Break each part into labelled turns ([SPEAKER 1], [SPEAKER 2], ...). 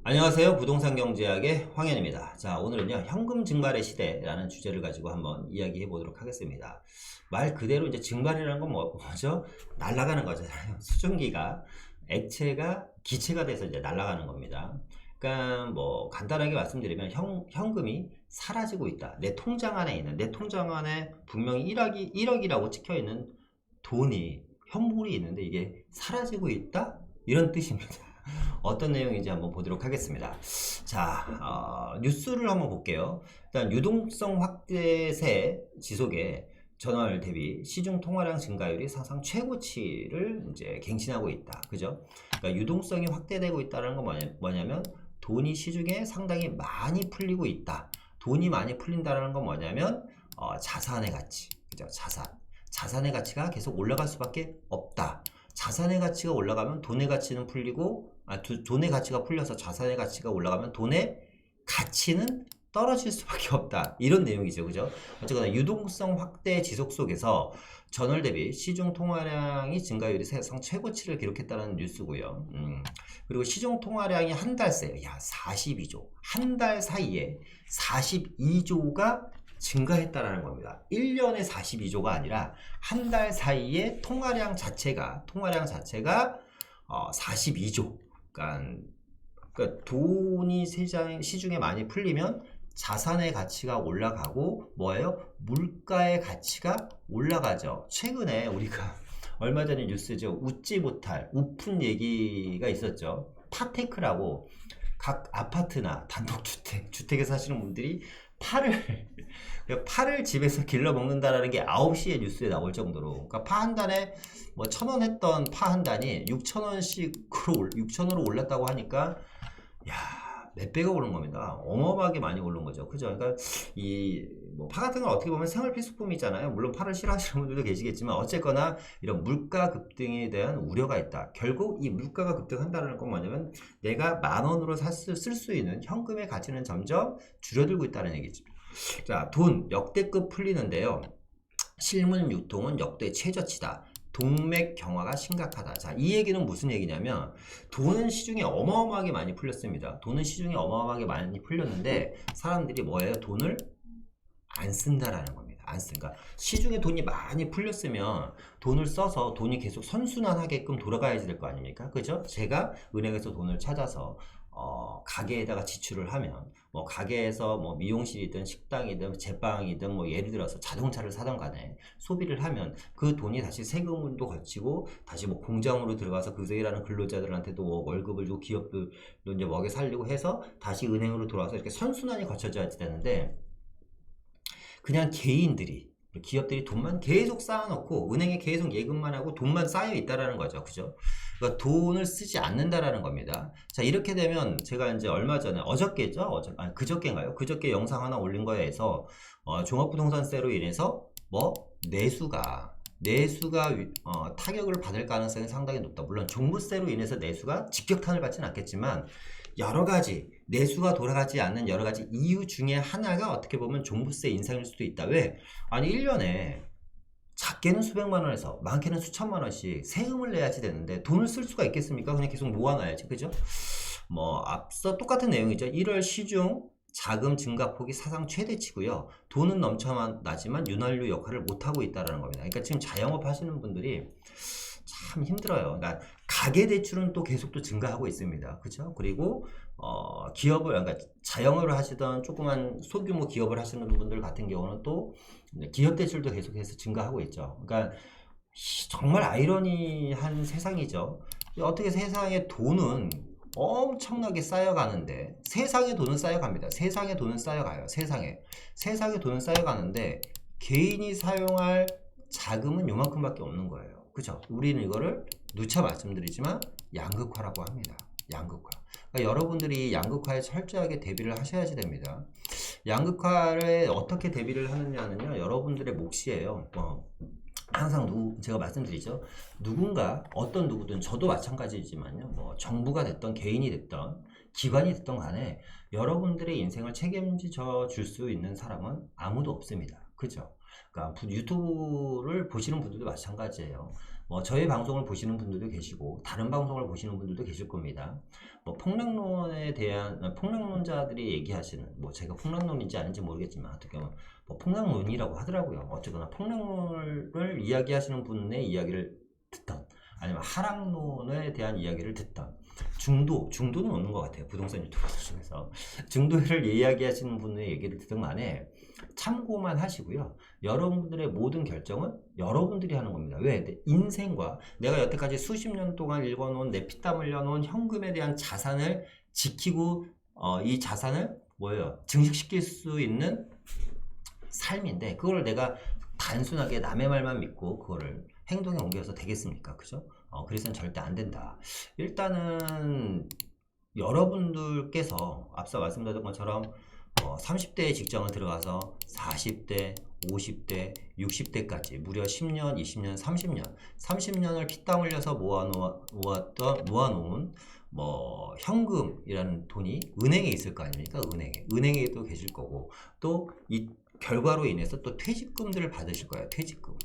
[SPEAKER 1] 안녕하세요. 부동산 경제학의 황현입니다. 자, 오늘은요, 현금 증발의 시대라는 주제를 가지고 한번 이야기해 보도록 하겠습니다. 말 그대로 이제 증발이라는 건 뭐죠? 날아가는 거잖아요. 수증기가 액체가 기체가 돼서 이제 날아가는 겁니다. 그러니까 뭐 간단하게 말씀드리면 현금이 사라지고 있다. 내 통장 안에 있는 내 통장 안에 분명히 1억이라고 찍혀 있는 돈이 현물이 있는데 이게 사라지고 있다? 이런 뜻입니다. 어떤 내용인지 한번 보도록 하겠습니다. 자, 뉴스를 한번 볼게요. 일단 유동성 확대세 지속에 전월 대비 시중 통화량 증가율이 사상 최고치를 이제 갱신하고 있다. 그죠? 그러니까 유동성이 확대되고 있다는 건 뭐냐면 돈이 시중에 상당히 많이 풀리고 있다. 돈이 많이 풀린다는 건 뭐냐면 자산의 가치, 그죠? 자산의 가치가 계속 올라갈 수밖에 없다. 자산의 가치가 올라가면 돈의 가치는 풀리고 돈의 가치가 풀려서 자산의 가치가 올라가면 돈의 가치는 떨어질 수밖에 없다. 이런 내용이죠. 그죠? 어쨌거나 유동성 확대 지속 속에서 전월 대비 시중 통화량이 증가율이 사상 최고치를 기록했다는 뉴스고요. 그리고 시중 통화량이 한 달 새, 42조. 한 달 사이에 42조가 증가했다라는 겁니다. 1년에 42조가 아니라 한 달 사이에 통화량 자체가 42조. 그러니까 돈이 시중에 많이 풀리면 자산의 가치가 올라가고 뭐예요? 물가의 가치가 올라가죠. 최근에 우리가 얼마 전에 뉴스죠. 웃지 못할 우픈 얘기가 있었죠. 파테크라고 각 아파트나 단독주택, 주택에 사시는 분들이 파를 집에서 길러 먹는다라는 게 9시에 뉴스에 나올 정도로, 그러니까 파 한 단에 뭐 1,000원 했던 파 한 단이 6,000원으로 올랐다고 하니까 몇 배가 오른 겁니다. 어마어마하게 많이 오른 거죠. 그죠? 그러니까 뭐 파 같은 건 어떻게 보면 생활 필수품이잖아요. 물론 파를 싫어하시는 분들도 계시겠지만 어쨌거나 이런 물가 급등에 대한 우려가 있다. 결국 이 물가가 급등한다는 건 뭐냐면 내가 10,000원으로 쓸 수 있는 현금의 가치는 점점 줄어들고 있다는 얘기죠. 자, 돈 역대급 풀리는데요. 실물 유통은 역대 최저치다. 동맥 경화가 심각하다. 자, 이 얘기는 무슨 얘기냐면 돈은 시중에 어마어마하게 많이 풀렸습니다. 돈은 시중에 어마어마하게 많이 풀렸는데 사람들이 뭐예요? 돈을 안 쓴다라는 겁니다. 안 쓴다. 그러니까 시중에 돈이 많이 풀렸으면 돈을 써서 돈이 계속 선순환하게끔 돌아가야지 될 거 아닙니까? 그죠? 제가 은행에서 돈을 찾아서 가게에다가 지출을 하면 뭐 가게에서 뭐 미용실이든 식당이든 제빵이든 뭐 예를 들어서 자동차를 사던 간에 소비를 하면 그 돈이 다시 세금도 거치고 다시 뭐 공장으로 들어가서 그새 일하는 근로자들한테도 뭐 월급을 주고 기업도 이제 먹여 살리고 해서 다시 은행으로 돌아와서 이렇게 선순환이 거쳐져야 되는데 그냥 기업들이 돈만 계속 쌓아놓고 은행에 계속 예금만 하고 돈만 쌓여 있다라는 거죠. 그죠? 그러니까 돈을 쓰지 않는다라는 겁니다. 자, 이렇게 되면 제가 이제 얼마 전에 그저께인가요? 그저께 영상 하나 올린 거에 서 종합부동산세로 인해서 뭐 내수가 타격을 받을 가능성이 상당히 높다. 물론 종부세로 인해서 내수가 직격탄을 받지는 않겠지만 여러 가지 내수가 돌아가지 않는 여러 가지 이유 중에 하나가 어떻게 보면 종부세 인상일 수도 있다. 왜? 아니 1년에 작게는 수백만 원에서 많게는 수천만 원씩 세금을 내야지 되는데 돈을 쓸 수가 있겠습니까? 그냥 계속 모아놔야지. 그죠? 뭐 앞서 똑같은 내용이죠. 1월 시중 자금 증가폭이 사상 최대치고요. 돈은 넘쳐나지만 윤활유 역할을 못하고 있다는 겁니다. 그러니까 지금 자영업 하시는 분들이 참 힘들어요. 그러니까 가계대출은 또 계속 또 증가하고 있습니다. 그죠? 그리고 그러니까 자영업을 하시던 조그만 소규모 기업을 하시는 분들 같은 경우는 또 기업대출도 계속해서 증가하고 있죠. 그러니까 정말 아이러니한 세상이죠. 어떻게 세상에 돈은 엄청나게 쌓여가는데 세상에 돈은 쌓여갑니다. 세상에 돈은 쌓여가요. 세상에 돈은 쌓여가는데 개인이 사용할 자금은 요만큼밖에 없는 거예요. 그죠? 우리는 이거를 누차 말씀드리지만 양극화라고 합니다. 양극화. 그러니까 여러분들이 양극화에 철저하게 대비를 하셔야지 됩니다. 양극화를 어떻게 대비를 하느냐는요, 여러분들의 몫이에요. 항상 제가 말씀드리죠. 어떤 누구든 저도 마찬가지지만요. 뭐 정부가 됐던 개인이 됐던 기관이 됐던 간에 여러분들의 인생을 책임져 줄 수 있는 사람은 아무도 없습니다. 그죠? 그러니까 유튜브를 보시는 분들도 마찬가지예요. 뭐 저희 방송을 보시는 분들도 계시고 다른 방송을 보시는 분들도 계실 겁니다. 뭐 폭락론에 대한 폭락론자들이 얘기하시는 뭐 제가 폭락론인지 아닌지 모르겠지만 어떻게 보면 뭐 폭락론이라고 하더라고요. 어쨌거나 폭락론을 이야기하시는 분의 이야기를 듣던 아니면 하락론에 대한 이야기를 듣던 중도는 없는 것 같아요. 부동산 유튜버 중에서 중도를 이야기하시는 분의 얘기를 듣던 간에 참고만 하시고요. 여러분들의 모든 결정은 여러분들이 하는 겁니다. 왜? 내 인생과 내가 여태까지 수십 년 동안 읽어놓은 내 피땀 흘려놓은 현금에 대한 자산을 지키고 이 자산을 뭐예요? 증식시킬 수 있는 삶인데 그걸 내가 단순하게 남의 말만 믿고 그거를 행동에 옮겨서 되겠습니까? 그죠? 그래서는 절대 안 된다. 일단은 여러분들께서 앞서 말씀드렸던 것처럼 30대에 직장을 들어가서 40대, 50대, 60대까지 무려 10년, 20년, 30년을 피땀 흘려서 모아놓은 뭐 현금이라는 돈이 은행에 있을 거 아닙니까? 은행에도 계실 거고 또 이 결과로 인해서 또 퇴직금들을 받으실 거예요. 퇴직금.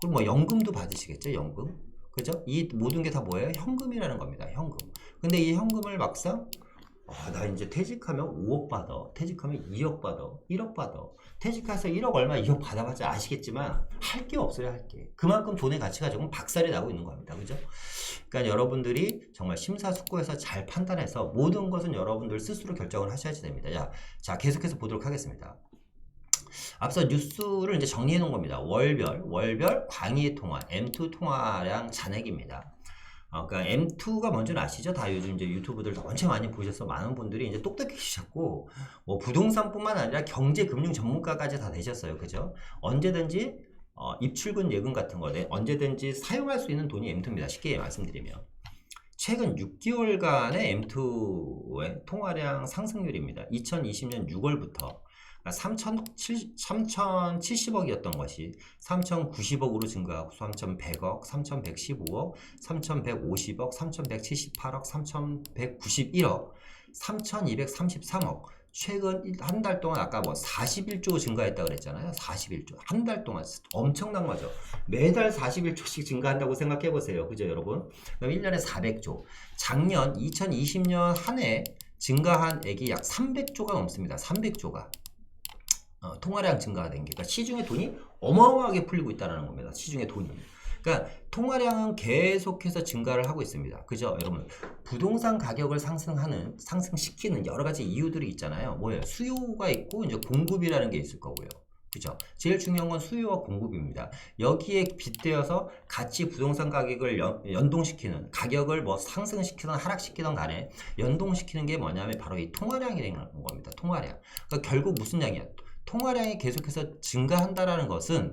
[SPEAKER 1] 그리고 뭐 연금도 받으시겠죠. 연금. 그죠? 이 모든 게 다 뭐예요? 현금이라는 겁니다. 현금. 근데 이 현금을 막상 나 이제 퇴직하면 5억 받아. 퇴직하면 2억 받아. 1억 받아. 퇴직해서 1억 얼마 2억 받아봤자 아시겠지만 할 게 없어요. 할 게. 그만큼 돈의 가치가 조금 박살이 나고 있는 겁니다. 그죠? 그러니까 여러분들이 정말 심사숙고해서 잘 판단해서 모든 것은 여러분들 스스로 결정을 하셔야 됩니다. 자, 계속해서 보도록 하겠습니다. 앞서 뉴스를 이제 정리해 놓은 겁니다. 월별 광의 통화, M2 통화량 잔액입니다. 그러니까 M2가 뭔지는 아시죠? 다 요즘 이제 유튜브들 엄청 많이 보셔서 많은 분들이 이제 똑똑해지셨고, 뭐 부동산뿐만 아니라 경제 금융 전문가까지 다 되셨어요. 그죠? 언제든지 입출금 예금 같은 거에 언제든지 사용할 수 있는 돈이 M2입니다. 쉽게 말씀드리면. 최근 6개월간의 M2의 통화량 상승률입니다. 2020년 6월부터 3,070억이었던 것이 3,090억으로 증가하고 3,100억, 3,115억, 3,150억, 3,178억, 3,191억, 3,233억. 최근 한 달 동안 아까 뭐 41조 증가했다 그랬잖아요. 41조. 한 달 동안 엄청난 거죠. 매달 41조씩 증가한다고 생각해 보세요. 그죠, 여러분? 그럼 1년에 400조. 작년 2020년 한 해 증가한 액이 약 300조가 넘습니다. 300조가. 통화량 증가가 된 게, 그러니까 시중에 돈이 어마어마하게 풀리고 있다는 겁니다. 시중에 돈이. 그러니까 통화량은 계속해서 증가를 하고 있습니다. 그죠, 여러분? 부동산 가격을 상승시키는 여러 가지 이유들이 있잖아요. 뭐예요? 수요가 있고 이제 공급이라는 게 있을 거고요. 그죠? 제일 중요한 건 수요와 공급입니다. 여기에 빗대어서 같이 부동산 가격을 연동시키는, 가격을 뭐 상승시키든 하락시키든 간에 연동시키는 게 뭐냐면 바로 이 통화량이라는 겁니다. 통화량. 그러니까 결국 무슨 양이야? 통화량이 계속해서 증가한다라는 것은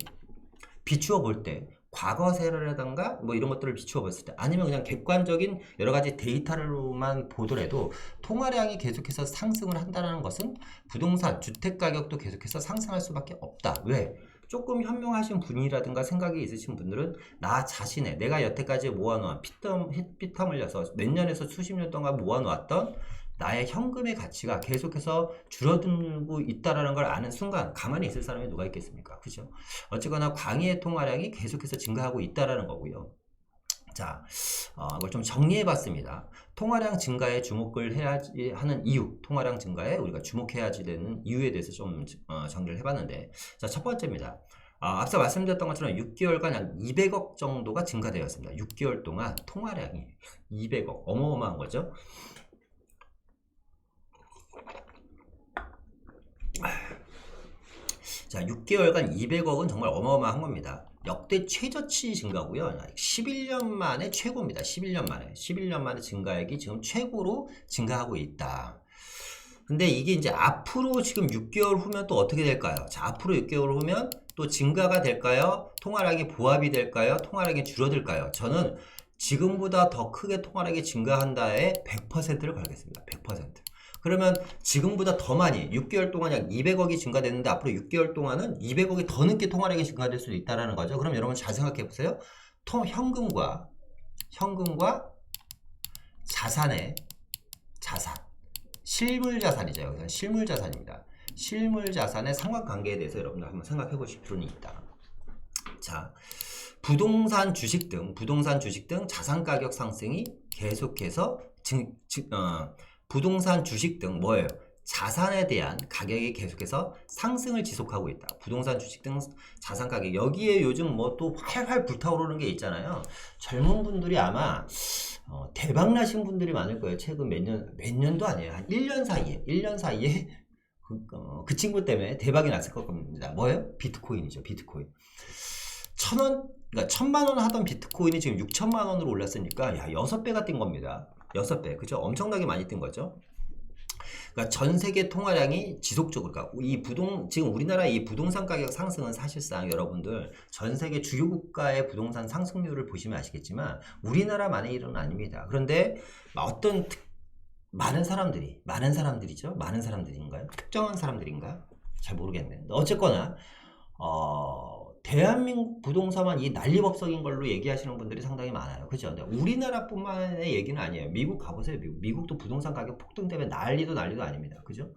[SPEAKER 1] 비추어 볼 때 과거 세례라든가 뭐 이런 것들을 비추어 봤을 때 아니면 그냥 객관적인 여러 가지 데이터로만 보더라도 통화량이 계속해서 상승을 한다는 것은 부동산 주택 가격도 계속해서 상승할 수밖에 없다. 왜? 조금 현명하신 분이라든가 생각이 있으신 분들은 나 자신의 내가 여태까지 모아놓은 피땀 흘려서 몇 년에서 수십 년 동안 모아놓았던 나의 현금의 가치가 계속해서 줄어들고 있다는 걸 아는 순간 가만히 있을 사람이 누가 있겠습니까? 그죠? 어쨌거나 광의의 통화량이 계속해서 증가하고 있다는 거고요. 자, 이걸 좀 정리해 봤습니다. 통화량 증가에 주목을 해야지 하는 이유, 통화량 증가에 우리가 주목해야지 되는 이유에 대해서 좀 정리를 해봤는데, 자, 첫 번째입니다. 앞서 말씀드렸던 것처럼 6개월간 약 200억 정도가 증가되었습니다. 6개월 동안 통화량이 200억, 어마어마한 거죠. 자, 6개월간 200억은 정말 어마어마한 겁니다. 역대 최저치 증가고요. 11년 만에 최고입니다. 11년 만에 증가액이 지금 최고로 증가하고 있다. 근데 이게 이제 앞으로 지금 6개월 후면 또 어떻게 될까요? 자, 앞으로 6개월 후면 또 증가가 될까요? 통화량이 보합이 될까요? 통화량이 줄어들까요? 저는 지금보다 더 크게 통화량이 증가한다에 100%를 걸겠습니다. 100%. 그러면 지금보다 더 많이 6개월 동안 약 200억이 증가됐는데 앞으로 6개월 동안은 200억이 더 늦게 통화량이 증가될 수도 있다는 거죠. 그럼 여러분 잘 생각해 보세요. 현금과 자산, 실물 자산이죠. 여기서 실물 자산입니다. 실물 자산의 상관관계에 대해서 여러분들 한번 생각해 보실 필요는 있다. 자, 부동산 주식 등 자산 가격 상승이 계속해서 부동산 주식 등 뭐예요? 자산에 대한 가격이 계속해서 상승을 지속하고 있다. 부동산 주식 등 자산 가격, 여기에 요즘 뭐 또 활활 불타오르는 게 있잖아요. 젊은 분들이 아마 대박 나신 분들이 많을 거예요. 최근 몇 년도 아니에요. 한 1년 사이에 그 친구 때문에 대박이 났을 겁니다. 뭐예요? 비트코인이죠. 비트코인. 그러니까 1000만 원 하던 비트코인이 지금 6천만 원으로 올랐으니까 야, 6배가 뛴 겁니다. 6배. 그죠? 엄청나게 많이 뛴 거죠. 그러니까 전 세계 통화량이 지속적으로 가고 지금 우리나라 이 부동산 가격 상승은 사실상 여러분들 전 세계 주요 국가의 부동산 상승률을 보시면 아시겠지만 우리나라만의 일은 아닙니다. 그런데 많은 사람들이죠. 많은 사람들인가요? 특정한 사람들인가? 잘 모르겠네. 어쨌거나 대한민국 부동산만 이 난리법석인 걸로 얘기하시는 분들이 상당히 많아요. 그죠? 근데 우리나라뿐만의 얘기는 아니에요. 미국 가보세요. 미국도 부동산 가격 폭등 때문에 난리도 아닙니다. 그죠?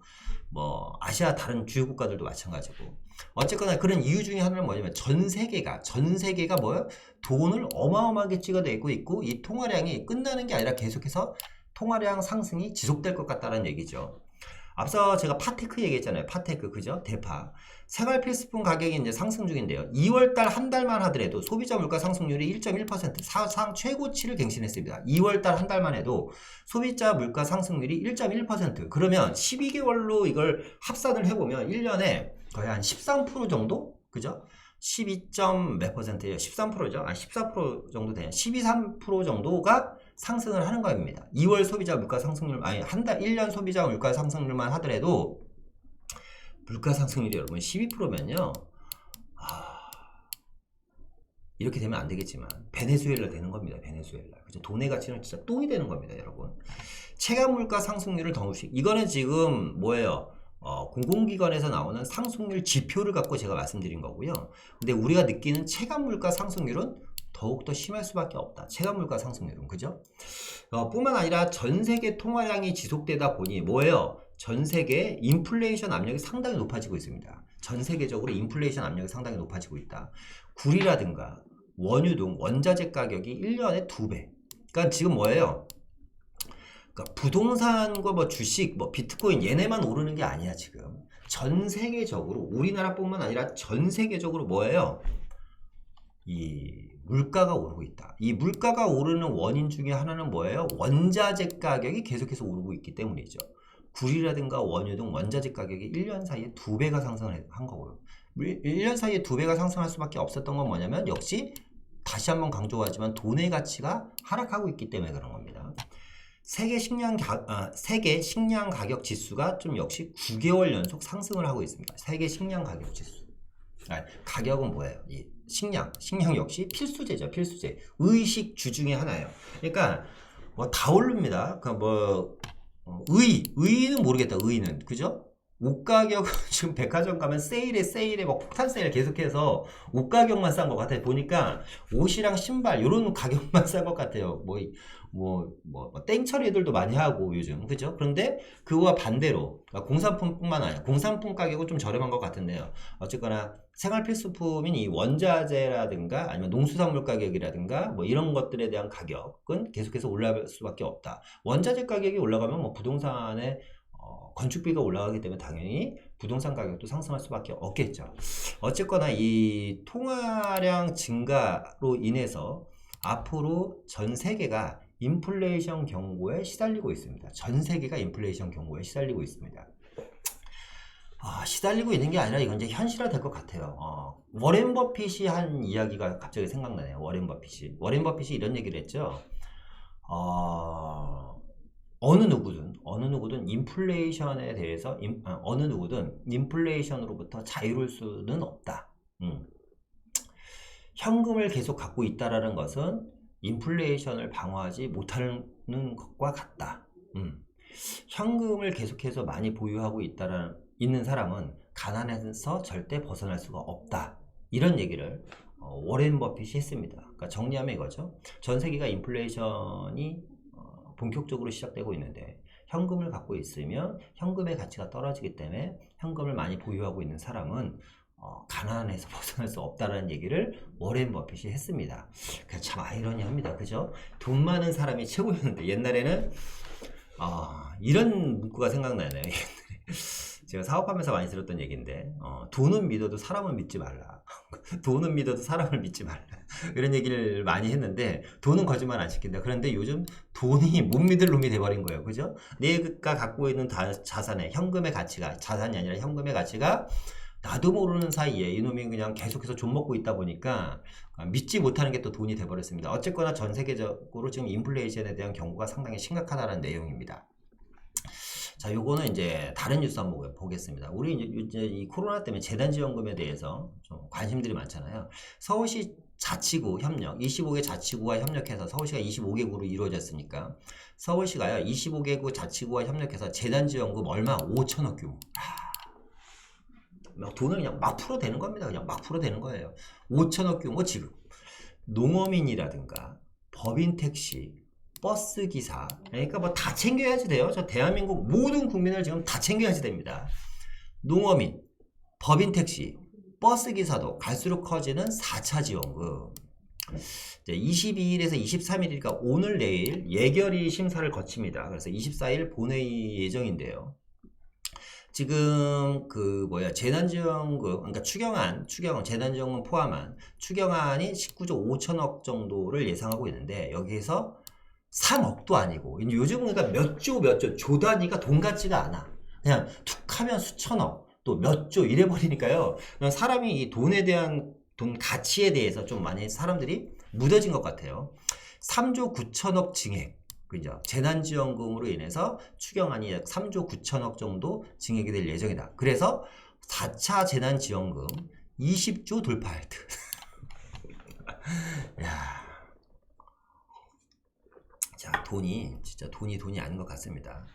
[SPEAKER 1] 뭐 아시아 다른 주요 국가들도 마찬가지고. 어쨌거나 그런 이유 중에 하나는 뭐냐면 전 세계가 뭐예요? 돈을 어마어마하게 찍어내고 있고 이 통화량이 끝나는 게 아니라 계속해서 통화량 상승이 지속될 것 같다는 얘기죠. 앞서 제가 파테크 얘기했잖아요. 파테크, 그죠? 대파. 생활 필수품 가격이 이제 상승 중인데요. 2월달 한 달만 하더라도 소비자 물가 상승률이 1.1% 사상 최고치를 갱신했습니다. 2월달 한 달만 해도 소비자 물가 상승률이 1.1%. 그러면 12개월로 이걸 합산을 해보면 1년에 거의 한 13% 정도? 그죠? 12점 몇 %예요? 13%죠? 14% 정도 되는 12~13% 정도가 상승을 하는 겁니다. 2월 소비자 물가 상승률, 1년 소비자 물가 상승률만 하더라도 물가 상승률이 여러분 12%면요. 이렇게 되면 안 되겠지만 베네수엘라 되는 겁니다. 베네수엘라. 그죠? 돈의 가치는 진짜 똥이 되는 겁니다, 여러분. 체감 물가 상승률을 덩어씩. 이거는 지금 뭐예요? 공공기관에서 나오는 상승률 지표를 갖고 제가 말씀드린 거고요. 근데 우리가 느끼는 체감 물가 상승률은 더욱더 심할 수밖에 없다. 체감 물가 상승률은. 그죠? 뿐만 아니라 전 세계 통화량이 지속되다 보니 뭐예요? 전 세계 인플레이션 압력이 상당히 높아지고 있습니다. 전 세계적으로 인플레이션 압력이 상당히 높아지고 있다. 굴이라든가 원유 등 원자재 가격이 1년에 2배. 그러니까 지금 뭐예요? 그러니까 부동산과 뭐 주식, 뭐 비트코인 얘네만 오르는 게 아니야, 지금. 전 세계적으로 우리나라뿐만 아니라 전 세계적으로 뭐예요? 이 물가가 오르고 있다. 이 물가가 오르는 원인 중에 하나는 뭐예요? 원자재 가격이 계속해서 오르고 있기 때문이죠. 굴이라든가 원유 등 원자재 가격이 1년 사이에 2배가 상승한 거고요. 1년 사이에 2배가 상승할 수밖에 없었던 건 뭐냐면 역시 다시 한번 강조하지만 돈의 가치가 하락하고 있기 때문에 그런 겁니다. 세계 식량 가격 지수가 좀 역시 9개월 연속 상승을 하고 있습니다. 세계 식량 가격 지수. 가격은 뭐예요? 이 식량 역시 필수재죠. 필수재. 의식주 중에 하나예요. 그러니까 뭐 다 오릅니다. 그러니까 뭐 의는 모르겠다. 의는. 그죠? 옷 가격은 지금 백화점 가면 세일에 막 폭탄 세일 계속해서 옷 가격만 싼 것 같아요. 보니까 옷이랑 신발 이런 가격만 싼 것 같아요. 땡처리 애들도 많이 하고 요즘. 그죠? 그런데 그거와 반대로 그러니까 공산품뿐만 아니라 공산품 가격은 좀 저렴한 것 같은데요. 어쨌거나 생활 필수품인 이 원자재라든가 아니면 농수산물 가격이라든가 뭐 이런 것들에 대한 가격은 계속해서 올라갈 수밖에 없다. 원자재 가격이 올라가면 뭐 부동산의 건축비가 올라가기 때문에 당연히 부동산 가격도 상승할 수밖에 없겠죠. 어쨌거나 이 통화량 증가로 인해서 앞으로 전 세계가 인플레이션 경고에 시달리고 있습니다. 전 세계가 인플레이션 경고에 시달리고 있습니다. 시달리고 있는 게 아니라 이건 이제 현실화 될 것 같아요. 워렌 버핏이 한 이야기가 갑자기 생각나네요. 워렌 버핏이 이런 얘기를 했죠. 어느 누구든 인플레이션에 대해서 어느 누구든 인플레이션으로부터 자유로울 수는 없다. 현금을 계속 갖고 있다라는 것은 인플레이션을 방어하지 못하는 것과 같다. 현금을 계속해서 많이 보유하고 있는 사람은 가난에서 절대 벗어날 수가 없다. 이런 얘기를 워렌 버핏이 했습니다. 그러니까 정리하면 이거죠. 전 세계가 인플레이션이 본격적으로 시작되고 있는데 현금을 갖고 있으면 현금의 가치가 떨어지기 때문에 현금을 많이 보유하고 있는 사람은 가난에서 벗어날 수 없다는 얘기를 워렌 버핏이 했습니다. 참 아이러니합니다. 그죠? 돈 많은 사람이 최고였는데 옛날에는 이런 문구가 생각나네요. 제가 사업하면서 많이 들었던 얘기인데 돈은 믿어도 사람은 믿지 말라. 돈은 믿어도 사람을 믿지 말라. 이런 얘기를 많이 했는데 돈은 거짓말 안 시킨다. 그런데 요즘 돈이 못 믿을 놈이 돼버린 거예요. 그죠? 내가 갖고 있는 자산의 현금의 가치가 자산이 아니라 현금의 가치가 나도 모르는 사이에 이놈이 그냥 계속해서 좀 먹고 있다 보니까 믿지 못하는 게 또 돈이 돼버렸습니다. 어쨌거나 전 세계적으로 지금 인플레이션에 대한 경고가 상당히 심각하다는 내용입니다. 자, 요거는 이제 다른 뉴스 한번 보겠습니다. 우리 이제 이 코로나 때문에 재단지원금에 대해서 좀 관심들이 많잖아요. 서울시 자치구 협력, 25개 자치구와 협력해서 서울시가 25개구로 이루어졌으니까 서울시가요 25개구 자치구와 협력해서 재단지원금 얼마 5천억 규모. 막 돈을 그냥 막 풀어대는 겁니다. 그냥 막 풀어대는 거예요. 5천억 규모 지급. 농어민이라든가 법인 택시, 버스 기사, 그러니까 뭐 다 챙겨야지 돼요. 저 대한민국 모든 국민을 지금 다 챙겨야지 됩니다. 농어민, 법인 택시, 버스 기사도 갈수록 커지는 4차 지원금. 22일에서 23일이니까 오늘 내일 예결위 심사를 거칩니다. 그래서 24일 본회의 예정인데요. 지금 재난지원금, 그러니까 추경안, 재난지원금 포함한 추경안이 19조 5천억 정도를 예상하고 있는데 여기에서 3억도 아니고 요즘 그러니까 몇 조 조 단위가 돈 같지가 않아. 그냥 툭 하면 수천억 또 몇 조 이래 버리니까요. 사람이 이 돈에 대한 돈 가치에 대해서 좀 많이 사람들이 무뎌진 것 같아요. 3조 9천억 증액. 그죠? 재난지원금으로 인해서 추경안이 약 3조 9천억 정도 증액이 될 예정이다. 그래서 4차 재난지원금 20조 돌파할 듯. 야, 자, 진짜 돈이 아닌 것 같습니다.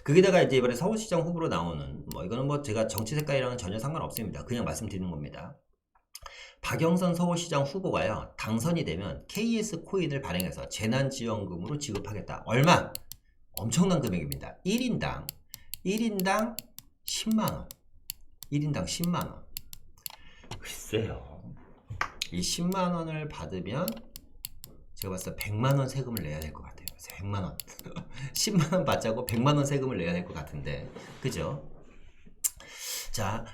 [SPEAKER 1] 거기다가 이제 이번에 서울시장 후보로 나오는, 이거는 뭐 제가 정치 색깔이랑은 전혀 상관없습니다. 그냥 말씀드리는 겁니다. 박영선 서울시장 후보가요, 당선이 되면 KS 코인을 발행해서 재난지원금으로 지급하겠다. 얼마? 엄청난 금액입니다. 1인당 10만원. 1인당 10만원. 글쎄요. 이 10만원을 받으면 제가 봤을 때 100만원 세금을 내야 될 것 같아요. 100만원. 10만원 받자고 100만원 세금을 내야 될 것 같은데. 그죠? 자,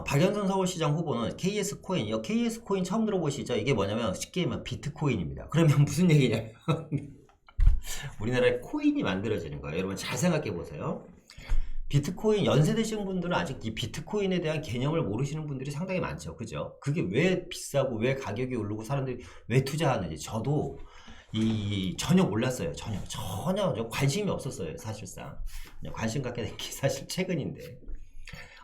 [SPEAKER 1] 박영선 서울시장 후보는 KS 코인, KS 코인 처음 들어보시죠? 이게 뭐냐면 쉽게 얘기하면 비트코인입니다. 그러면 무슨 얘기냐면 우리나라에 코인이 만들어지는 거예요. 여러분 잘 생각해 보세요. 비트코인 연세되신 분들은 아직 이 비트코인에 대한 개념을 모르시는 분들이 상당히 많죠. 그죠? 그게 왜 비싸고 왜 가격이 오르고 사람들이 왜 투자하는지 저도 전혀 몰랐어요. 전혀 관심이 없었어요. 사실상 관심 갖게 된 게 사실 최근인데,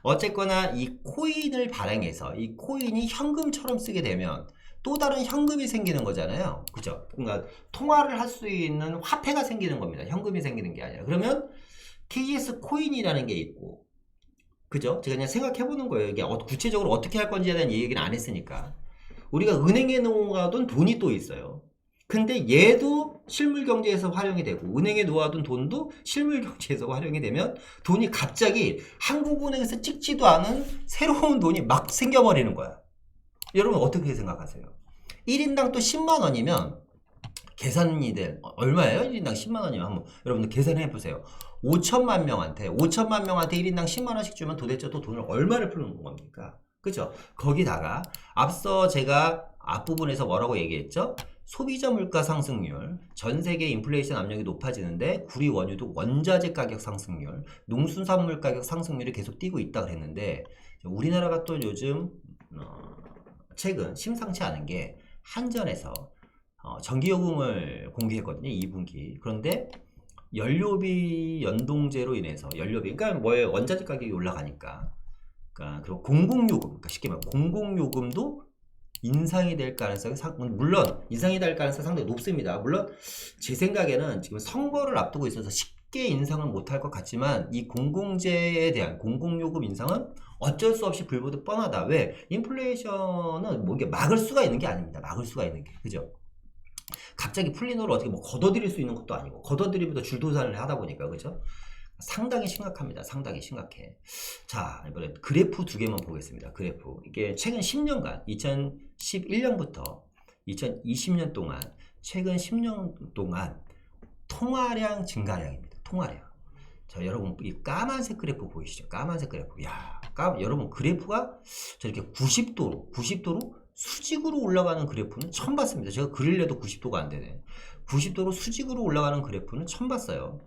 [SPEAKER 1] 어쨌거나 이 코인을 발행해서 이 코인이 현금처럼 쓰게 되면 또 다른 현금이 생기는 거잖아요. 그죠? 그러니까 통화를 할 수 있는 화폐가 생기는 겁니다. 현금이 생기는 게 아니라. 그러면 KS 코인이라는 게 있고, 그죠? 제가 그냥 생각해 보는 거예요. 이게 구체적으로 어떻게 할 건지에 대한 얘기는 안 했으니까. 우리가 은행에 놓아둔 돈이 또 있어요. 근데 얘도 실물 경제에서 활용이 되고 은행에 놓아둔 돈도 실물 경제에서 활용이 되면 돈이 갑자기 한국은행에서 찍지도 않은 새로운 돈이 막 생겨버리는 거야. 여러분 어떻게 생각하세요? 1인당 또 10만 원이면 계산이 얼마예요? 1인당 10만 원이면 한번 여러분들 계산해 보세요. 5천만 명한테 1인당 10만 원씩 주면 도대체 또 돈을 얼마를 푸는 겁니까? 그죠? 거기다가 앞서 제가 앞부분에서 뭐라고 얘기했죠? 소비자 물가 상승률, 전 세계 인플레이션 압력이 높아지는데 구리 원유도 원자재 가격 상승률, 농수산물 가격 상승률이 계속 뛰고 있다 그랬는데, 우리나라가 또 요즘 최근 심상치 않은 게 한전에서 전기요금을 공개했거든요. 2분기. 그런데 연료비 연동제로 인해서 그러니까 뭐예요? 원자재 가격이 올라가니까. 그리고 공공요금, 그러니까 쉽게 말하면 공공요금도 인상이 될 가능성이 물론 인상이 될 가능성이 상당히 높습니다. 물론 제 생각에는 지금 선거를 앞두고 있어서 쉽게 인상을 못할 것 같지만 이 공공재에 대한 공공요금 인상은 어쩔 수 없이 불보듯 뻔하다. 왜? 인플레이션은 뭐 이게 막을 수가 있는 게 아닙니다. 막을 수가 있는 게. 그죠? 갑자기 풀린 돈을 어떻게 뭐 걷어들일 수 있는 것도 아니고 걷어들이면서 줄도산을 하다 보니까 그죠? 상당히 심각합니다. 상당히 심각해. 자, 이번에 그래프 두 개만 보겠습니다. 그래프. 이게 최근 10년간 2011년부터 2020년 동안 최근 10년 동안 통화량 증가량입니다. 통화량. 자, 여러분 이 까만색 그래프 보이시죠? 까만색 그래프. 야, 여러분 그래프가 저렇게 90도로 수직으로 올라가는 그래프는 처음 봤습니다. 제가 그릴래도 90도가 안 되네. 90도로 수직으로 올라가는 그래프는 처음 봤어요.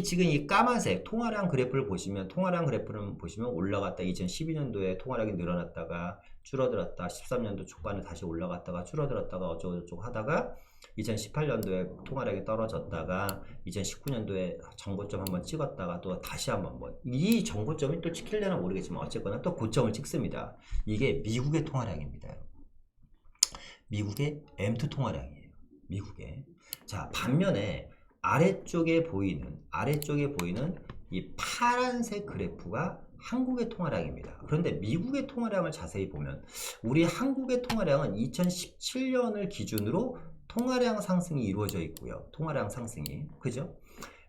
[SPEAKER 1] 지금 이 까만색 통화량 그래프를 보시면, 통화량 그래프를 보시면 올라갔다 2012년도에 통화량이 늘어났다가 줄어들었다, 13년도 초반에 다시 올라갔다가 줄어들었다가 어쩌고저쩌고 하다가 2018년도에 통화량이 떨어졌다가 2019년도에 정고점 한번 찍었다가 또 다시 한번 이 정고점이 또 찍힐려나 모르겠지만 어쨌거나 또 고점을 찍습니다. 이게 미국의 통화량입니다. 미국의 M2 통화량이에요. 미국의. 자, 반면에 아래쪽에 보이는 이 파란색 그래프가 한국의 통화량입니다. 그런데 미국의 통화량을 자세히 보면 우리 한국의 통화량은 2017년을 기준으로 통화량 상승이 이루어져 있고요. 통화량 상승이. 그죠?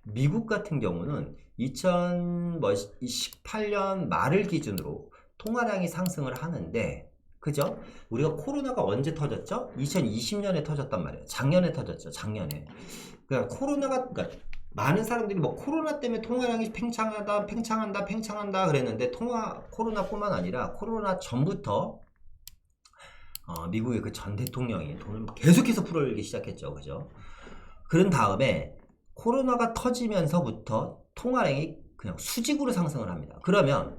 [SPEAKER 1] 미국 같은 경우는 2018년 말을 기준으로 통화량이 상승을 하는데, 그죠? 우리가 코로나가 언제 터졌죠? 2020년에 터졌단 말이에요. 작년에 터졌죠. 작년에. 그러니까 그러니까 많은 사람들이 뭐 코로나 때문에 통화량이 팽창한다 그랬는데 코로나뿐만 아니라 코로나 전부터 미국의 그 전 대통령이 돈을 계속해서 풀어올리기 시작했죠. 그죠? 그런 다음에 코로나가 터지면서부터 통화량이 그냥 수직으로 상승을 합니다. 그러면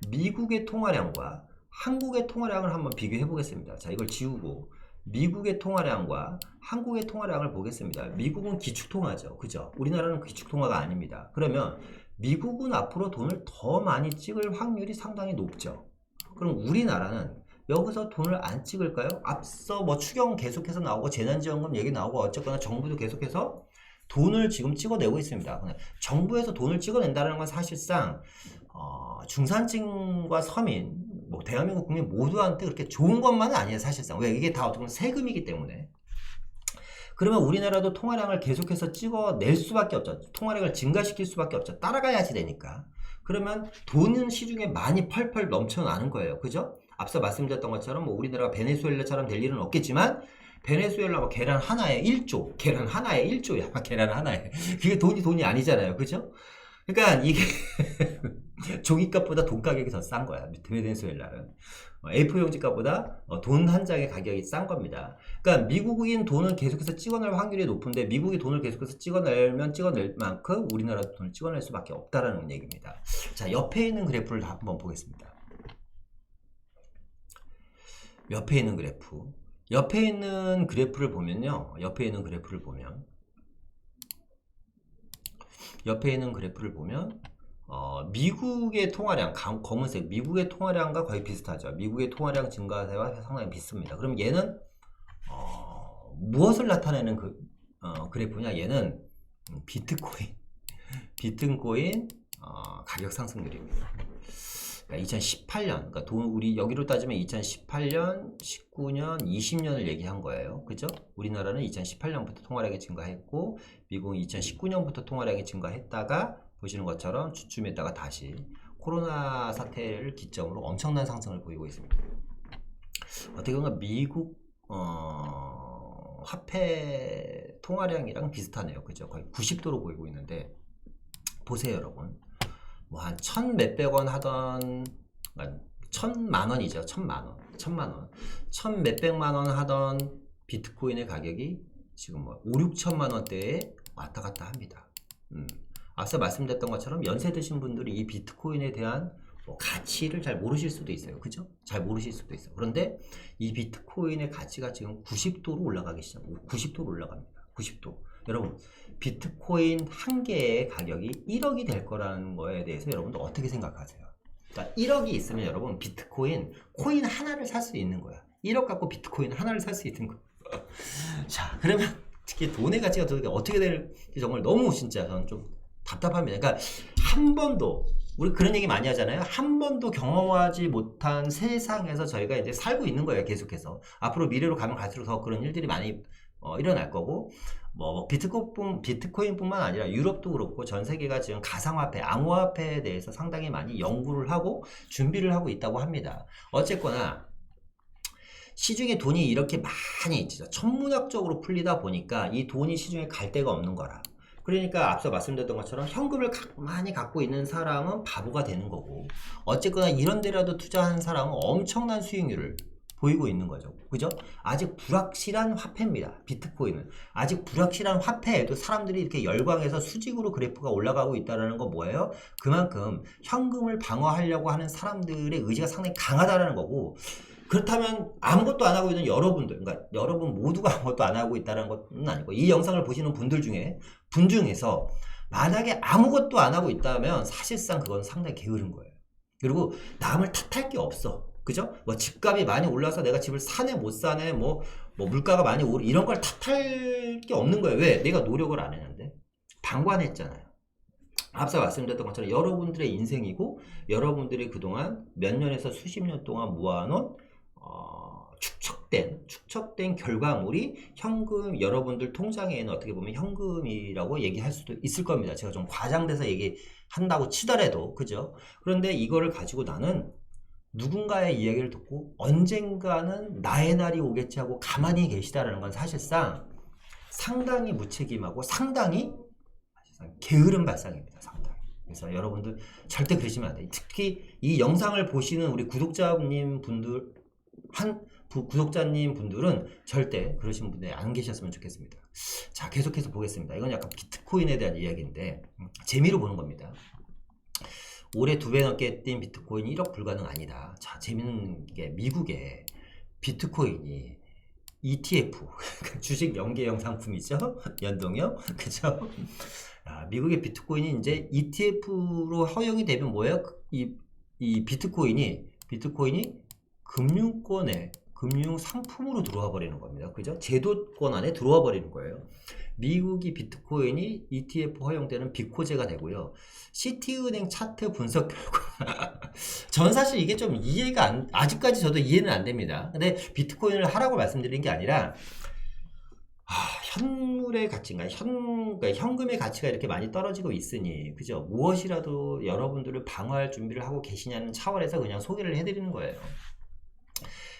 [SPEAKER 1] 미국의 통화량과 한국의 통화량을 한번 비교해 보겠습니다. 자, 이걸 지우고 미국의 통화량과 한국의 통화량을 보겠습니다. 미국은 기축통화죠. 그죠? 우리나라는 기축통화가 아닙니다. 그러면 미국은 앞으로 돈을 더 많이 찍을 확률이 상당히 높죠. 그럼 우리나라는 여기서 돈을 안 찍을까요? 앞서 뭐 추경 계속해서 나오고 재난지원금 얘기 나오고 어쨌거나 정부도 계속해서 돈을 지금 찍어내고 있습니다. 정부에서 돈을 찍어낸다는 건 사실상 중산층과 서민, 뭐 대한민국 국민 모두한테 그렇게 좋은 것만은 아니에요. 사실상. 왜? 이게 다 어떻게 보면 세금이기 때문에. 그러면 우리나라도 통화량을 계속해서 찍어낼 수밖에 없죠. 통화량을 증가시킬 수밖에 없죠. 따라가야지 되니까. 그러면 돈은 시중에 많이 펄펄 넘쳐나는 거예요. 그죠? 앞서 말씀드렸던 것처럼 뭐 우리나라가 베네수엘라처럼 될 일은 없겠지만 베네수엘라 뭐 계란 하나에 1조, 계란 하나에 1조야. 계란 하나에. 그게 돈이 아니잖아요. 그죠? 그러니까 이게 종이값보다 돈 가격이 더 싼 거야. 베네수엘라는. A4 용지값보다 돈 한 장의 가격이 싼 겁니다. 그러니까 미국인 돈을 계속해서 찍어낼 확률이 높은데 미국이 돈을 계속해서 찍어낼 만큼 우리나라도 돈을 찍어낼 수밖에 없다라는 얘기입니다. 자, 옆에 있는 그래프를 한번 보겠습니다. 옆에 있는 그래프를 보면요. 옆에 있는 그래프를 보면 미국의 통화량, 검은색 미국의 통화량과 거의 비슷하죠. 미국의 통화량 증가세와 상당히 비슷합니다. 그럼 얘는 무엇을 나타내는 그래프냐? 얘는 비트코인 가격 상승률입니다. 그러니까 2018년, 그러니까 우리 여기로 따지면 2018년, 19년, 20년을 얘기한 거예요. 그죠? 우리나라는 2018년부터 통화량이 증가했고 미국은 2019년부터 통화량이 증가했다가 보시는 것처럼 주춤했다가 다시 코로나 사태를 기점으로 엄청난 상승을 보이고 있습니다. 어떻게 보면 미국 화폐 통화량이랑 비슷하네요. 그죠? 거의 90도로 보이고 있는데 보세요, 여러분. 뭐 한 1,000몇백 하던 1,000만 원이죠. 1,000 몇백만 원 하던 비트코인의 가격이 지금 뭐 5, 6천만 원대에 왔다 갔다 합니다. 앞서 말씀드렸던 것처럼 연세 드신 분들이 이 비트코인에 대한 뭐 가치를 잘 모르실 수도 있어요. 그죠? 잘 모르실 수도 있어요. 그런데 이 비트코인의 가치가 지금 90도로 올라가기 시작합니다. 90도로 올라갑니다. 90도. 여러분, 비트코인 한 개의 가격이 1억이 될 거라는 거에 대해서 여러분들 어떻게 생각하세요? 그러니까 1억이 있으면 여러분 코인 하나를 살 수 있는 거야. 1억 갖고 비트코인 하나를 살 수 있는 거야. 자, 그러면 특히 돈의 가치가 도대체 어떻게 될지 정말 너무 진짜 저는 좀 답답합니다. 그러니까 한 번도 우리 그런 얘기 많이 하잖아요. 한 번도 경험하지 못한 세상에서 저희가 이제 살고 있는 거예요. 계속해서 앞으로 미래로 가면 갈수록 더 그런 일들이 많이 일어날 거고, 비트코인뿐만 아니라 유럽도 그렇고 전 세계가 지금 가상화폐, 암호화폐에 대해서 상당히 많이 연구를 하고 준비를 하고 있다고 합니다. 어쨌거나 시중에 돈이 이렇게 많이 진짜 천문학적으로 풀리다 보니까 이 돈이 시중에 갈 데가 없는 거라. 그러니까 앞서 말씀드렸던 것처럼 현금을 많이 갖고 있는 사람은 바보가 되는 거고, 어쨌거나 이런 데라도 투자한 사람은 엄청난 수익률을 보이고 있는 거죠. 그죠? 아직 불확실한 화폐입니다. 비트코인은. 아직 불확실한 화폐에도 사람들이 이렇게 열광해서 수직으로 그래프가 올라가고 있다는 건 뭐예요? 그만큼 현금을 방어하려고 하는 사람들의 의지가 상당히 강하다는 거고, 그렇다면 아무것도 안 하고 있는 여러분들, 그러니까 여러분 모두가 아무것도 안 하고 있다는 것은 아니고, 이 영상을 보시는 분들 중에서 만약에 아무것도 안 하고 있다면 사실상 그건 상당히 게으른 거예요. 그리고 남을 탓할 게 없어. 그죠? 뭐 집값이 많이 올라서 내가 집을 사네 못 사네, 뭐 물가가 많이 오르, 이런 걸 탓할 게 없는 거예요. 왜? 내가 노력을 안 했는데. 방관했잖아요. 앞서 말씀드렸던 것처럼 여러분들의 인생이고, 여러분들이 그동안 몇 년에서 수십 년 동안 모아놓은 축적된 결과물이 현금, 여러분들 통장에는 어떻게 보면 현금이라고 얘기할 수도 있을 겁니다. 제가 좀 과장돼서 얘기한다고 치더라도, 그죠? 그런데 이거를 가지고 나는 누군가의 이야기를 듣고 언젠가는 나의 날이 오겠지 하고 가만히 계시다라는 건 사실상 상당히 무책임하고 상당히 게으른 발상입니다. 상당히. 그래서 여러분들 절대 그러시면 안 돼요. 특히 이 영상을 보시는 우리 구독자님 분들은 절대 그러신 분들이 안 계셨으면 좋겠습니다. 자, 계속해서 보겠습니다. 이건 약간 비트코인에 대한 이야기인데 재미로 보는 겁니다. 올해 2배 넘게 뛴 비트코인이 1억 불가능 아니다. 자, 재밌는 게 미국의 비트코인이 ETF, 주식 연계형 상품이죠. 연동형, 그죠? 미국의 비트코인이 이제 ETF로 허용이 되면 뭐예요? 이 비트코인이 금융권에 금융 상품으로 들어와 버리는 겁니다. 그죠? 제도권 안에 들어와 버리는 거예요. 미국이 비트코인이 ETF 허용되는 비코제가 되고요. 시티은행 차트 분석 결과 전 사실 이게 좀 이해가 아직까지 저도 이해는 안 됩니다. 근데 비트코인을 하라고 말씀드린 게 아니라 현물의 가치인가, 그러니까 현금의 가치가 이렇게 많이 떨어지고 있으니, 그죠? 무엇이라도 여러분들을 방어할 준비를 하고 계시냐는 차원에서 그냥 소개를 해드리는 거예요.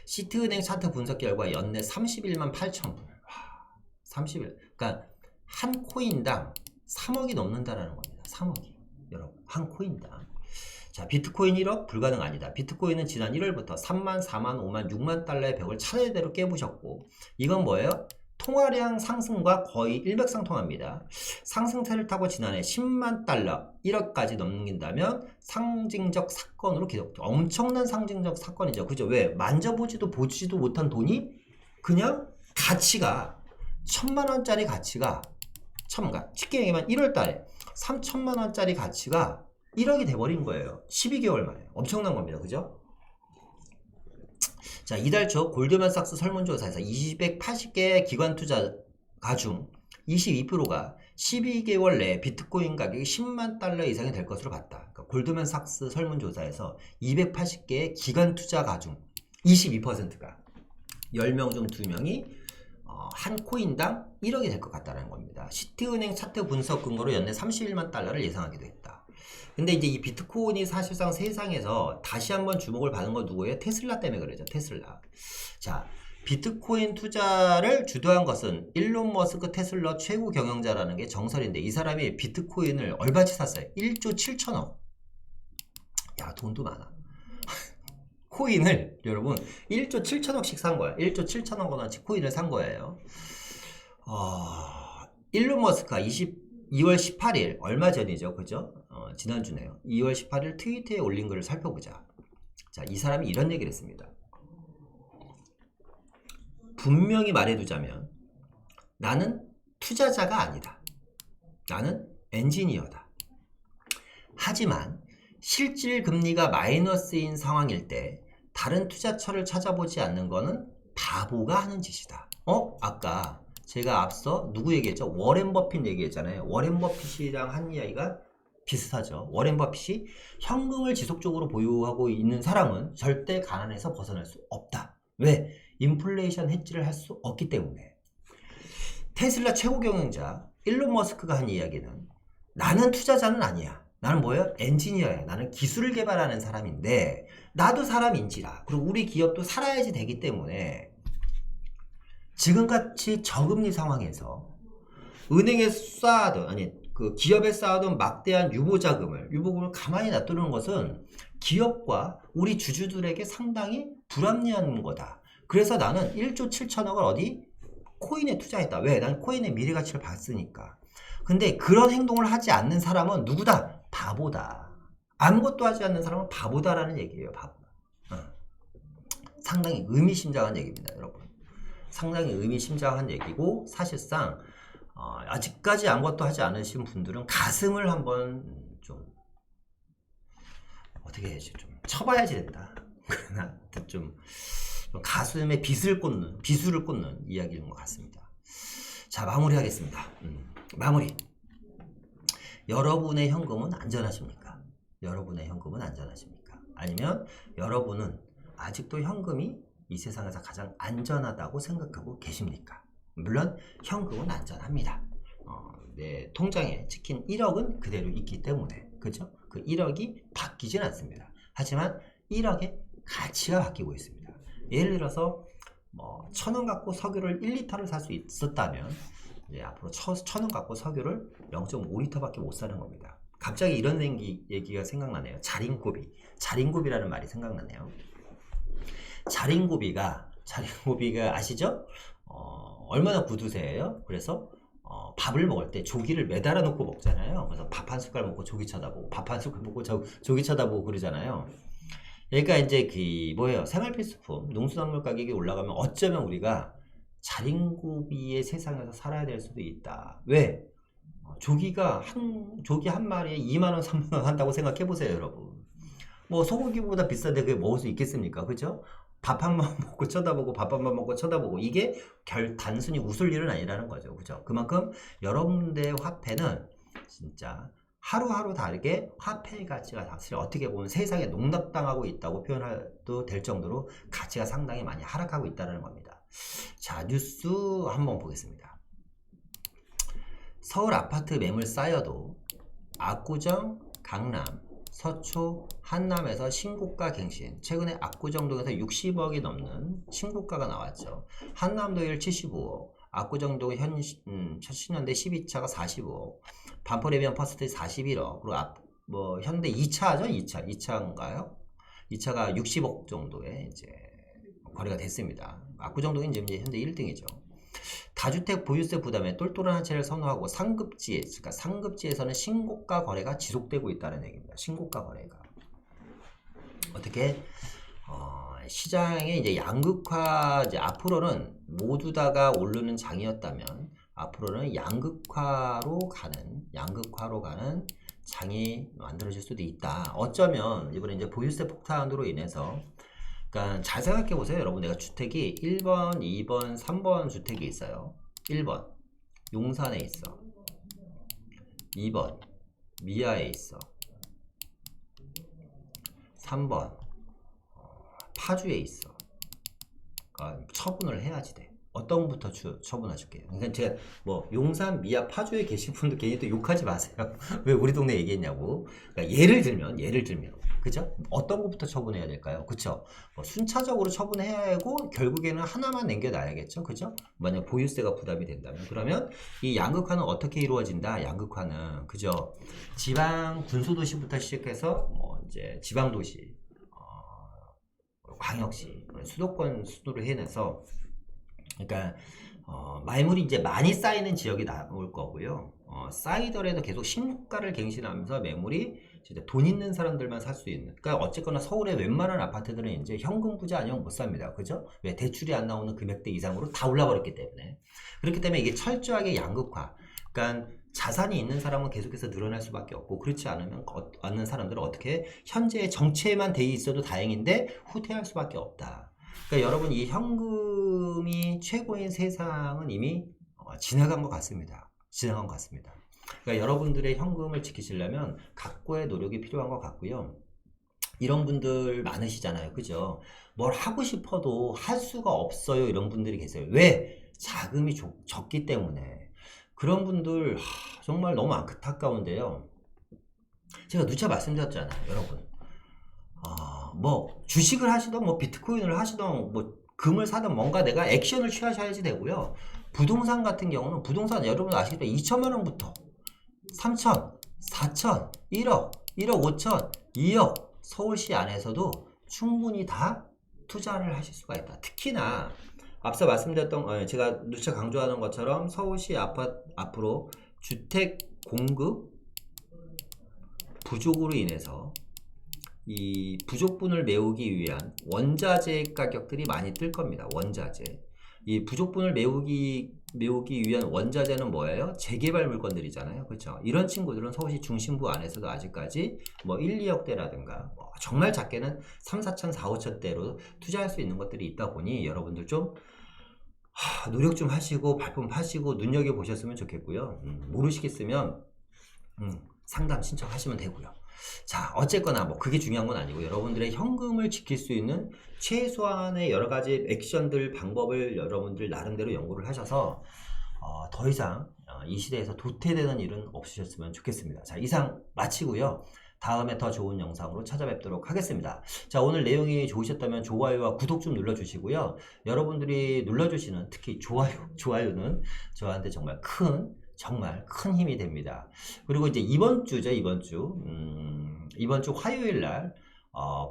[SPEAKER 1] 시티은행 차트 분석 결과 연내 31만 8천 불. 30일. 그러니까 한 코인당 3억이 넘는다라는 겁니다. 3억이. 여러분, 한 코인당. 자, 비트코인 1억 불가능 아니다. 비트코인은 지난 1월부터 3만, 4만, 5만, 6만 달러의 벽을 차례대로 깨부셨고, 이건 뭐예요? 통화량 상승과 거의 일맥상통합니다. 상승세를 타고 지난해 10만 달러, 1억까지 넘긴다면 상징적 사건으로 기록. 엄청난 상징적 사건이죠. 그죠? 왜? 만져보지도 보지도 못한 돈이 그냥 가치가 1,000만 원짜리 가치가 쉽게 얘기하면 1월 달에 3천만 원짜리 가치가 1억이 돼버린 거예요. 12개월 만에. 엄청난 겁니다. 그죠? 자, 이달 초 골드만삭스 설문조사에서 280개 기관 투자가 중 22%가 12개월 내에 비트코인 가격이 10만 달러 이상이 될 것으로 봤다. 그러니까 골드만삭스 설문조사에서 280개의 기관 투자가 중 22%가 10명 중 2명이 한 코인당 1억이 될 것 같다는 겁니다. 시티은행 차트 분석 근거로 연내 31만 달러를 예상하기도 했다. 근데 이제 이 비트코인이 사실상 세상에서 다시 한번 주목을 받은 건 누구예요? 테슬라 때문에 그러죠. 테슬라. 자, 비트코인 투자를 주도한 것은 일론 머스크 테슬라 최고 경영자라는 게 정설인데, 이 사람이 비트코인을 얼마치 샀어요? 1조 7천억. 야, 돈도 많아. 코인을 여러분 1조 7천억씩 산 거야. 1조 7천억 원어치 코인을 산 거예요. 일론 머스크가 2월 18일 얼마 전이죠. 그죠? 지난주네요. 2월 18일 트위터에 올린 글을 살펴보자. 자, 이 사람이 이런 얘기를 했습니다. 분명히 말해두자면 나는 투자자가 아니다. 나는 엔지니어다. 하지만 실질 금리가 마이너스인 상황일 때 다른 투자처를 찾아보지 않는 거는 바보가 하는 짓이다. 아까 제가 앞서 누구 얘기했죠? 워렌 버핏 얘기했잖아요. 워렌 버핏이랑 한 이야기가 비슷하죠. 워렌 버핏이 현금을 지속적으로 보유하고 있는 사람은 절대 가난에서 벗어날 수 없다. 왜? 인플레이션 해지를 할 수 없기 때문에. 테슬라 최고 경영자 일론 머스크가 한 이야기는 나는 투자자는 아니야. 나는 뭐야? 엔지니어야. 나는 기술을 개발하는 사람인데 나도 사람인지라. 그리고 우리 기업도 살아야지 되기 때문에 지금같이 저금리 상황에서 은행에 쌓아둔 그 기업에 쌓아둔 막대한 유보금을 가만히 놔두는 것은 기업과 우리 주주들에게 상당히 불합리한 거다. 그래서 나는 1조 7천억을 어디? 코인에 투자했다. 왜? 난 코인의 미래가치를 봤으니까. 근데 그런 행동을 하지 않는 사람은 누구다? 바보다. 아무것도 하지 않는 사람은 바보다라는 얘기예요. 바보다. 상당히 의미심장한 얘기입니다, 여러분. 상당히 의미심장한 얘기고 사실상 아직까지 아무것도 하지 않으신 분들은 가슴을 한번 좀 어떻게 해야지 좀 쳐봐야지 된다. 좀 가슴에 비수를 꽂는 이야기인 것 같습니다. 자, 마무리하겠습니다. 마무리. 여러분의 현금은 안전하십니까? 여러분의 현금은 안전하십니까? 아니면 여러분은 아직도 현금이 이 세상에서 가장 안전하다고 생각하고 계십니까? 물론 현금은 안전합니다. 내 통장에 찍힌 1억은 그대로 있기 때문에, 그죠? 그 1억이 바뀌진 않습니다. 하지만 1억의 가치가 바뀌고 있습니다. 예를 들어서 1,000원 갖고 석유를 1리터를 살 수 있었다면 이제 앞으로 1,000원 갖고 석유를 0.5리터밖에 못 사는 겁니다. 갑자기 이런 얘기가 생각나네요. 자린고비라는 말이 생각나네요. 자린고비가 아시죠? 얼마나 구두쇠예요? 그래서 밥을 먹을 때 조기를 매달아 놓고 먹잖아요. 그래서 밥 한 숟갈 먹고 조기 쳐다보고, 밥 한 숟갈 먹고 조기 쳐다보고 그러잖아요. 그러니까 이제 뭐예요? 생활필수품, 농수산물 가격이 올라가면 어쩌면 우리가 자린고비의 세상에서 살아야 될 수도 있다. 왜? 조기 한 마리에 2만원, 3만원 한다고 생각해 보세요, 여러분. 소고기보다 비싼데 그게 먹을 수 있겠습니까? 그죠? 밥 한 번 먹고 쳐다보고 밥 한 번 먹고 쳐다보고 이게 단순히 웃을 일은 아니라는 거죠. 그죠? 그만큼 여러분들의 화폐는 진짜 하루하루 다르게 화폐의 가치가 사실 어떻게 보면 세상에 농락당하고 있다고 표현해도 될 정도로 가치가 상당히 많이 하락하고 있다는 겁니다. 자, 뉴스 한번 보겠습니다. 서울 아파트 매물 쌓여도 압구정, 강남, 서초, 한남에서 신고가 갱신. 최근에 압구정동에서 60억이 넘는 신고가가 나왔죠. 한남도일 75억, 압구정동 첫 신현대 12차가 45억, 반포레미안 퍼스트 41억, 그리고 현대 2차죠? 2차인가요? 2차가 60억 정도의 이제 거래가 됐습니다. 압구정동이 이제 현재 1등이죠. 다주택 보유세 부담에 똘똘한 하체를 선호하고 상급지에서는 신고가 거래가 지속되고 있다는 얘기입니다. 신고가 거래가 어떻게 시장의 이제 양극화 이제 앞으로는 모두 다가 오르는 장이었다면 앞으로는 양극화로 가는 장이 만들어질 수도 있다. 어쩌면 이번에 이제 보유세 폭탄으로 인해서 그러니까 잘 생각해 보세요. 여러분, 내가 주택이 1번, 2번, 3번 주택이 있어요. 1번 용산에 있어. 2번 미아에 있어. 3번 파주에 있어. 그러니까 처분을 해야지 돼. 어떤 분부터 처분하실게요. 그러니까 제가 용산, 미아, 파주에 계신 분들 괜히 또 욕하지 마세요. 왜 우리 동네 얘기했냐고. 그러니까 예를 들면 그죠? 어떤 것부터 처분해야 될까요? 그쵸? 순차적으로 처분해야 하고 결국에는 하나만 남겨놔야겠죠? 그죠? 만약 보유세가 부담이 된다면 그러면 이 양극화는 어떻게 이루어진다? 양극화는 그죠? 지방 군소도시부터 시작해서 이제 지방도시, 광역시, 수도권 수도를 해내서 그러니까 말물이 이제 많이 쌓이는 지역이 나올 거고요. 쌓이더라도 계속 신고가를 갱신하면서 매물이 진짜 돈 있는 사람들만 살 수 있는. 그러니까 어쨌거나 서울의 웬만한 아파트들은 이제 현금 부자 아니면 못 삽니다. 그죠? 왜? 대출이 안 나오는 금액대 이상으로 다 올라버렸기 때문에. 그렇기 때문에 이게 철저하게 양극화. 그러니까 자산이 있는 사람은 계속해서 늘어날 수밖에 없고 그렇지 않은 사람들은 어떻게 현재의 정체만 돼 있어도 다행인데 후퇴할 수밖에 없다. 그러니까 여러분, 이 현금이 최고인 세상은 이미 지나간 것 같습니다. 그러니까 여러분들의 현금을 지키시려면 각고의 노력이 필요한 것 같고요. 이런 분들 많으시잖아요. 그죠? 뭘 하고 싶어도 할 수가 없어요. 이런 분들이 계세요. 왜? 자금이 적기 때문에 그런 분들 정말 너무 안타까운데요. 제가 누차 말씀드렸잖아요, 여러분. 뭐 주식을 하시던 뭐 비트코인을 하시던 뭐 금을 사던 뭔가 내가 액션을 취하셔야지 되고요. 부동산 같은 경우는 부동산 여러분 아시겠지만 2천만 원부터 3천, 4천, 1억, 1억 5천, 2억 서울시 안에서도 충분히 다 투자를 하실 수가 있다. 특히나 앞서 말씀드렸던 제가 누차 강조하는 것처럼 서울시 앞으로 주택 공급 부족으로 인해서 이 부족분을 메우기 위한 원자재 가격들이 많이 뜰 겁니다. 원자재. 이 부족분을 메우기 위한 원자재는 뭐예요? 재개발 물건들이잖아요. 그렇죠? 이런 친구들은 서울시 중심부 안에서도 아직까지 뭐 1, 2억대라든가 뭐 정말 작게는 3, 4천, 4, 5천대로 투자할 수 있는 것들이 있다 보니 여러분들 좀 노력 좀 하시고 발품하시고 눈여겨보셨으면 좋겠고요. 모르시겠으면 상담 신청하시면 되고요. 자, 어쨌거나 뭐 그게 중요한 건 아니고 여러분들의 현금을 지킬 수 있는 최소한의 여러 가지 액션들 방법을 여러분들 나름대로 연구를 하셔서 더 이상 이 시대에서 도태되는 일은 없으셨으면 좋겠습니다. 자, 이상 마치고요. 다음에 더 좋은 영상으로 찾아뵙도록 하겠습니다. 자, 오늘 내용이 좋으셨다면 좋아요와 구독 좀 눌러주시고요. 여러분들이 눌러주시는 특히 좋아요는 저한테 정말 큰 힘이 됩니다. 그리고 이제 이번 주 화요일 날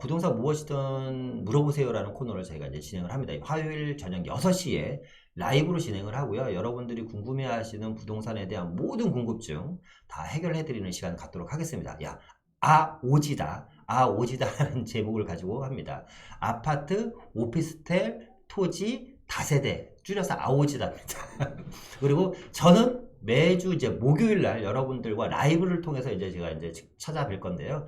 [SPEAKER 1] 부동산 무엇이든 물어보세요라는 코너를 저희가 이제 진행을 합니다. 화요일 저녁 6시에 라이브로 진행을 하고요. 여러분들이 궁금해하시는 부동산에 대한 모든 궁금증 다 해결해드리는 시간 갖도록 하겠습니다. 오지다라는 제목을 가지고 합니다. 아파트, 오피스텔, 토지, 다세대 줄여서 아오지다입니다. 그리고 저는 매주 이제 목요일 날 여러분들과 라이브를 통해서 이제 제가 이제 찾아뵐 건데요.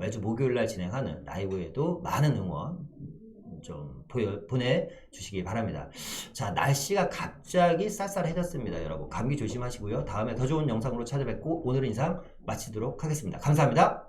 [SPEAKER 1] 매주 목요일 날 진행하는 라이브에도 많은 응원 좀 보내주시기 바랍니다. 자, 날씨가 갑자기 쌀쌀해졌습니다. 여러분 감기 조심하시고요. 다음에 더 좋은 영상으로 찾아뵙고 오늘은 이상 마치도록 하겠습니다. 감사합니다.